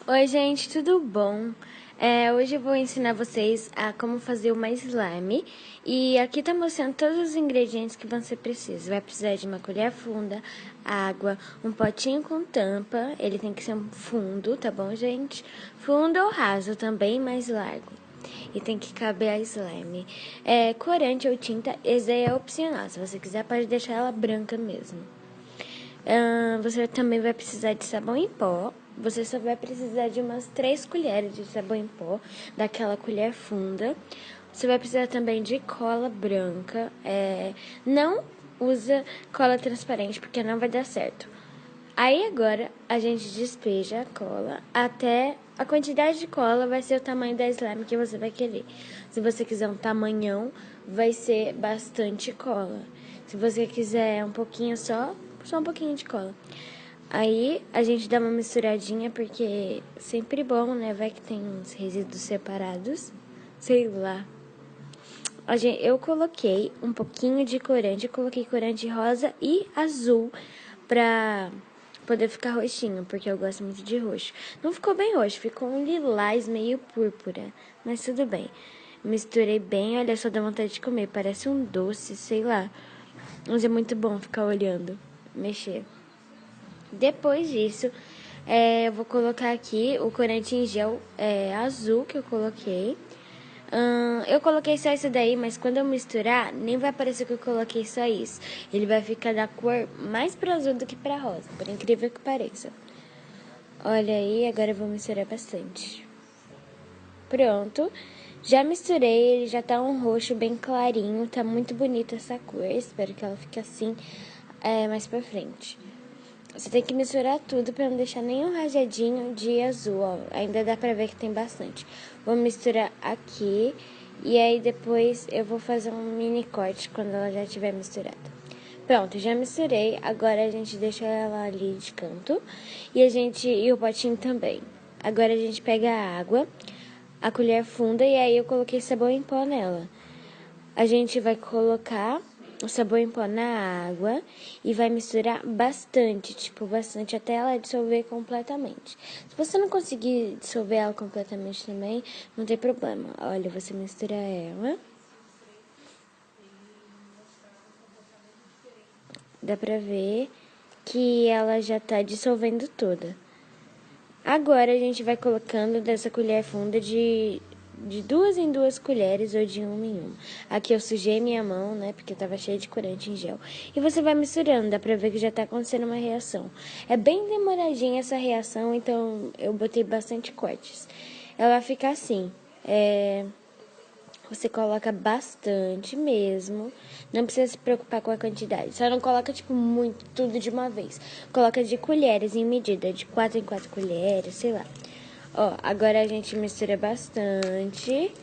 Oi, gente, tudo bom? Hoje eu vou ensinar vocês a como fazer uma slime. E aqui tá mostrando todos os ingredientes que você precisa. Vai precisar de uma colher funda, água, um potinho com tampa. Ele tem que ser um fundo, tá bom, gente? Fundo ou raso também, mais largo. E tem que caber a slime. Corante ou tinta, esse aí é opcional. Se você quiser, pode deixar ela branca mesmo. Você também vai precisar de sabão em pó. Você só vai precisar de umas 3 colheres de sabão em pó, daquela colher funda. Você vai precisar também de cola branca. Não usa cola transparente, porque não vai dar certo. Aí agora a gente despeja a cola até a quantidade de cola vai ser o tamanho da slime que você vai querer. Se você quiser um tamanhão, vai ser bastante cola. Se você quiser um pouquinho só um pouquinho de cola. Aí a gente dá uma misturadinha porque sempre bom, né? Vai que tem uns resíduos separados. Sei lá. Eu coloquei um pouquinho de corante, eu coloquei corante rosa e azul pra poder ficar roxinho, porque eu gosto muito de roxo. Não ficou bem roxo, ficou um lilás meio púrpura, mas tudo bem. Misturei bem, olha só, dá vontade de comer, parece um doce, sei lá. Mas é muito bom ficar olhando, mexer. Depois disso, eu vou colocar aqui o corante em gel azul que eu coloquei. Eu coloquei só isso daí, mas quando eu misturar, nem vai parecer que eu coloquei só isso. Ele vai ficar da cor mais pra azul do que pra rosa, por incrível que pareça. Olha aí, agora eu vou misturar bastante. Pronto, já misturei, ele já tá um roxo bem clarinho, tá muito bonita essa cor. Espero que ela fique assim mais pra frente. Você tem que misturar tudo para não deixar nenhum rajadinho de azul, ó. Ainda dá pra ver que tem bastante. Vou misturar aqui e aí depois eu vou fazer um mini corte quando ela já estiver misturada. Pronto, já misturei. Agora a gente deixa ela ali de canto e o potinho também. Agora a gente pega a água, a colher funda e aí eu coloquei sabão em pó nela. A gente vai colocar o sabão em pó na água e vai misturar bastante, tipo, bastante, até ela dissolver completamente. Se você não conseguir dissolver ela completamente também, não tem problema. Olha, você mistura ela. Dá pra ver que ela já tá dissolvendo toda. Agora a gente vai colocando dessa colher funda de 2 em 2 colheres ou de uma em uma. Aqui eu sujei minha mão, né, porque tava cheia de corante em gel. E você vai misturando, dá pra ver que já tá acontecendo uma reação. É bem demoradinha essa reação, então eu botei bastante cortes. Ela fica assim, você coloca bastante mesmo. Não precisa se preocupar com a quantidade. Só não coloca, tipo, muito, tudo de uma vez. Coloca de colheres em medida, de 4 em 4 colheres, sei lá. Ó, agora a gente mistura bastante.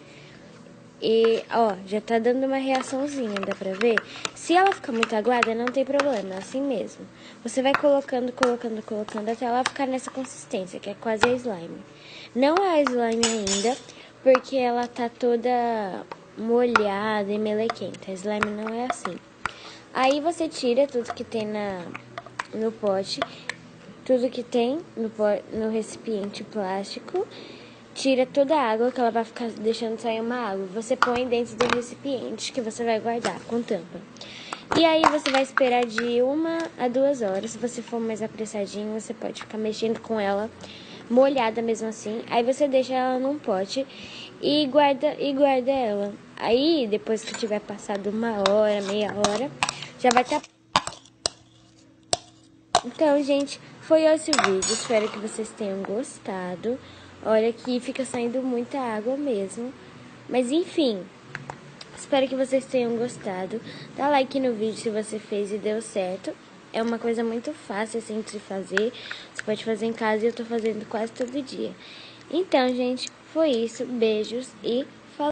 E, ó, já tá dando uma reaçãozinha, dá pra ver? Se ela ficar muito aguada, não tem problema, é assim mesmo. Você vai colocando, colocando, colocando até ela ficar nessa consistência, que é quase a slime. Não é a slime ainda, porque ela tá toda molhada e melequenta. A slime não é assim. Aí você tira tudo que tem no pote, tudo que tem no recipiente plástico, tira toda a água que ela vai ficar deixando sair uma água. Você põe dentro do recipiente que você vai guardar com tampa. E aí você vai esperar de 1 a 2 horas. Se você for mais apressadinho, você pode ficar mexendo com ela molhada mesmo assim. Aí você deixa ela num pote e guarda ela. Aí depois que tiver passado 1 hora, meia hora, já vai estar. Então, gente, foi esse o vídeo. Espero que vocês tenham gostado. Olha que fica saindo muita água mesmo. Mas enfim, espero que vocês tenham gostado. Dá like no vídeo se você fez e deu certo. É uma coisa muito fácil assim de se fazer. Você pode fazer em casa e eu tô fazendo quase todo dia. Então, gente, foi isso. Beijos e